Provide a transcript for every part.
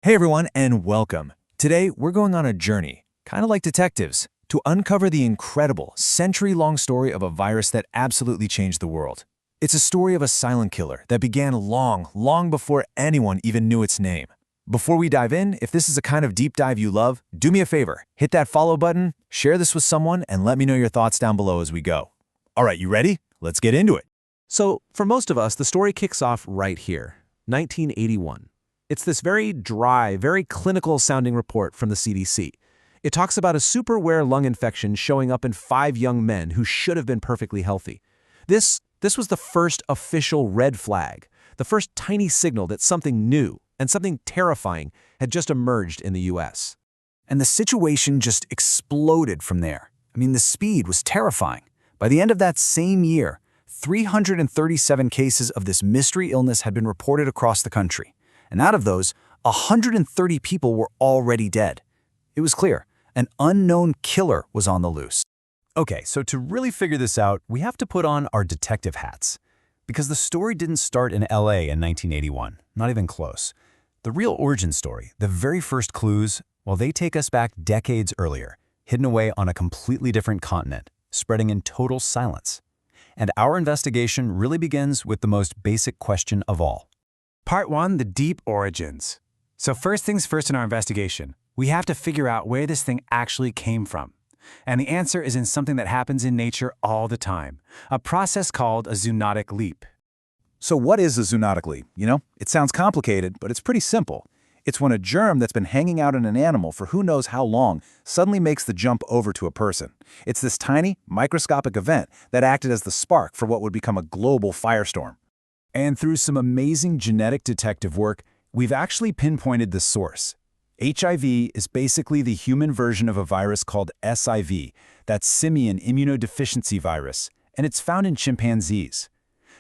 Hey everyone, and welcome. Today, we're going on a journey, kind of like detectives, to uncover the incredible, century-long story of a virus that absolutely changed the world. It's a story of a silent killer that began long before anyone even knew its name. Before we dive in, if this is a kind of deep dive you love, do me a favor, hit that follow button, share this with someone, and let me know your thoughts down below as we go. All right, you ready? Let's get into it. So, for most of us, the story kicks off right here, 1981. It's this very dry, very clinical-sounding report from the CDC. It talks about a super rare lung infection showing up in 5 young men who should have been perfectly healthy. This was the first official red flag, the first tiny signal that something new and something terrifying had just emerged in the U.S. And the situation just exploded from there. The speed was terrifying. By the end of that same year, 337 cases of this mystery illness had been reported across the country. And out of those, 130 people were already dead. It was clear, an unknown killer was on the loose. Okay, so to really figure this out, we have to put on our detective hats. Because the story didn't start in LA in 1981, not even close. The real origin story, the very first clues, well, they take us back decades earlier, hidden away on a completely different continent, spreading in total silence. And our investigation really begins with the most basic question of all. Part 1, the deep origins. So first things first in our investigation, we have to figure out where this thing actually came from. And the answer is in something that happens in nature all the time, a process called a zoonotic leap. So what is a zoonotic leap? It sounds complicated, but it's pretty simple. It's when a germ that's been hanging out in an animal for who knows how long suddenly makes the jump over to a person. It's this tiny, microscopic event that acted as the spark for what would become a global firestorm. And through some amazing genetic detective work, we've actually pinpointed the source. HIV is basically the human version of a virus called SIV, that's simian immunodeficiency virus, and it's found in chimpanzees.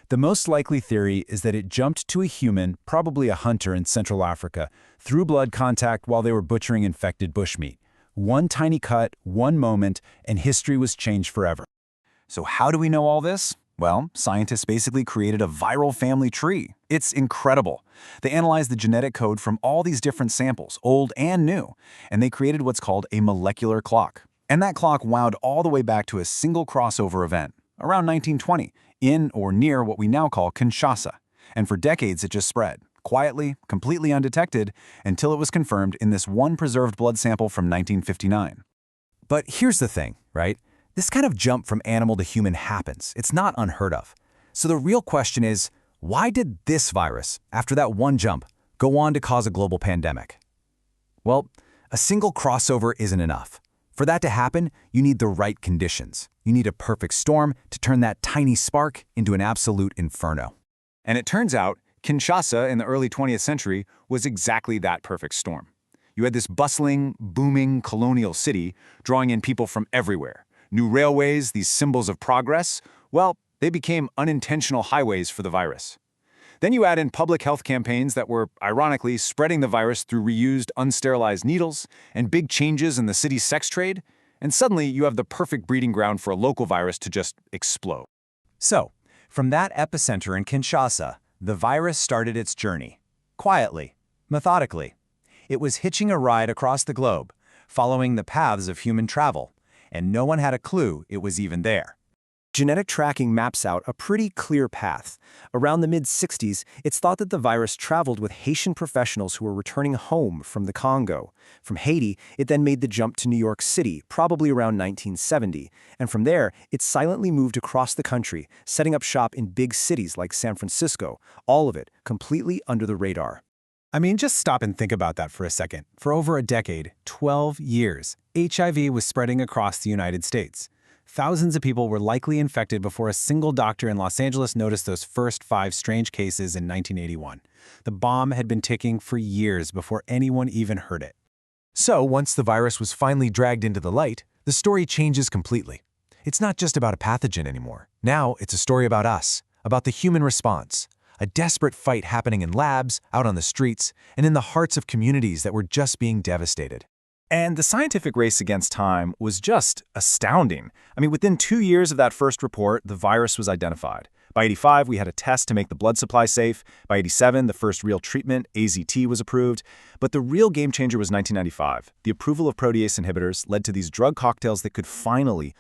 The most likely theory is that it jumped to a human, probably a hunter in Central Africa, through blood contact while they were butchering infected bushmeat. One tiny cut, one moment, and history was changed forever. So how do we know all this? Well, scientists basically created a viral family tree. It's incredible. They analyzed the genetic code from all these different samples, old and new, and they created what's called a molecular clock. And that clock wound all the way back to a single crossover event, around 1920, in or near what we now call Kinshasa. And for decades it just spread, quietly, completely undetected, until it was confirmed in this one preserved blood sample from 1959. But here's the thing, right? This kind of jump from animal to human happens. It's not unheard of. So the real question is, why did this virus, after that one jump, go on to cause a global pandemic? Well, a single crossover isn't enough. For that to happen, you need the right conditions. You need a perfect storm to turn that tiny spark into an absolute inferno. And it turns out, Kinshasa in the early 20th century was exactly that perfect storm. You had this bustling, booming colonial city drawing in people from everywhere. New railways, these symbols of progress, well, they became unintentional highways for the virus. Then you add in public health campaigns that were, ironically, spreading the virus through reused, unsterilized needles, and big changes in the city's sex trade, and suddenly you have the perfect breeding ground for a local virus to just explode. So, from that epicenter in Kinshasa, the virus started its journey. Quietly, methodically. It was hitching a ride across the globe, following the paths of human travel, and no one had a clue it was even there. Genetic tracking maps out a pretty clear path. Around the mid-60s, it's thought that the virus traveled with Haitian professionals who were returning home from the Congo. From Haiti, it then made the jump to New York City, probably around 1970. And from there, it silently moved across the country, setting up shop in big cities like San Francisco, all of it completely under the radar. Just stop and think about that for a second. For over a decade, 12 years, HIV was spreading across the United States. Thousands of people were likely infected before a single doctor in Los Angeles noticed those first 5 strange cases in 1981. The bomb had been ticking for years before anyone even heard it. So, once the virus was finally dragged into the light, the story changes completely. It's not just about a pathogen anymore. Now, it's a story about us, about the human response. A desperate fight happening in labs, out on the streets, and in the hearts of communities that were just being devastated. And the scientific race against time was just astounding. Within 2 years of that first report, the virus was identified. By 85, we had a test to make the blood supply safe. By 87, the first real treatment, AZT, was approved. But the real game changer was 1995. The approval of protease inhibitors led to these drug cocktails that could finally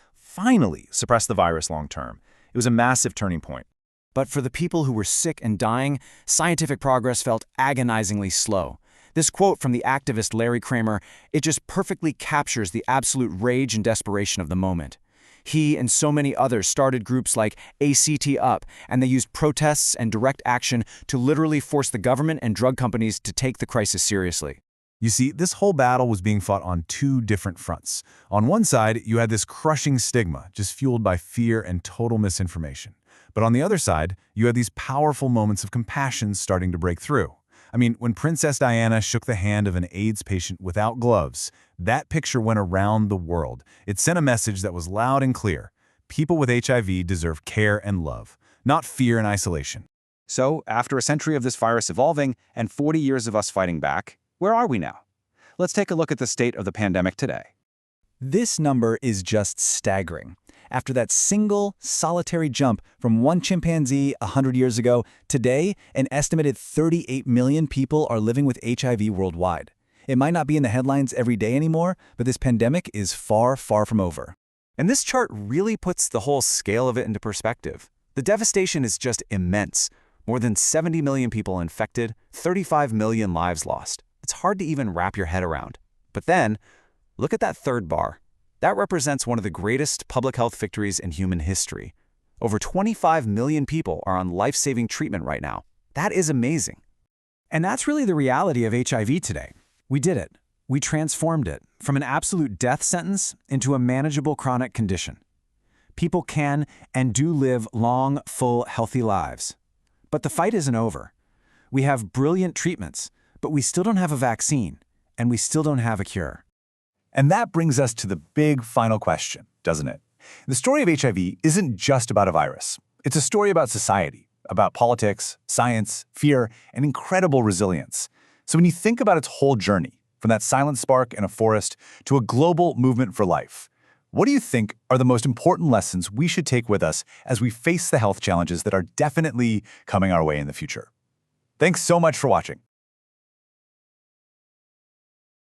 suppress the virus long term. It was a massive turning point. But for the people who were sick and dying, scientific progress felt agonizingly slow. This quote from the activist Larry Kramer, it just perfectly captures the absolute rage and desperation of the moment. He and so many others started groups like ACT UP, and they used protests and direct action to literally force the government and drug companies to take the crisis seriously. You see, this whole battle was being fought on two different fronts. On one side, you had this crushing stigma, just fueled by fear and total misinformation. But on the other side, you had these powerful moments of compassion starting to break through. I mean, when Princess Diana shook the hand of an AIDS patient without gloves, that picture went around the world. It sent a message that was loud and clear. People with HIV deserve care and love, not fear and isolation. So, after a century of this virus evolving and 40 years of us fighting back, where are we now? Let's take a look at the state of the pandemic today. This number is just staggering. After that single, solitary jump from one chimpanzee 100 years ago, today, an estimated 38 million people are living with HIV worldwide. It might not be in the headlines every day anymore, but this pandemic is far, far from over. And this chart really puts the whole scale of it into perspective. The devastation is just immense. More than 70 million people infected, 35 million lives lost. It's hard to even wrap your head around. But then, look at that third bar. That represents one of the greatest public health victories in human history. Over 25 million people are on life-saving treatment right now. That is amazing. And that's really the reality of HIV today. We did it. We transformed it from an absolute death sentence into a manageable chronic condition. People can and do live long, full, healthy lives. But the fight isn't over. We have brilliant treatments, but we still don't have a vaccine, and we still don't have a cure. And that brings us to the big final question, doesn't it? The story of HIV isn't just about a virus. It's a story about society, about politics, science, fear, and incredible resilience. So when you think about its whole journey, from that silent spark in a forest to a global movement for life, what do you think are the most important lessons we should take with us as we face the health challenges that are definitely coming our way in the future? Thanks so much for watching.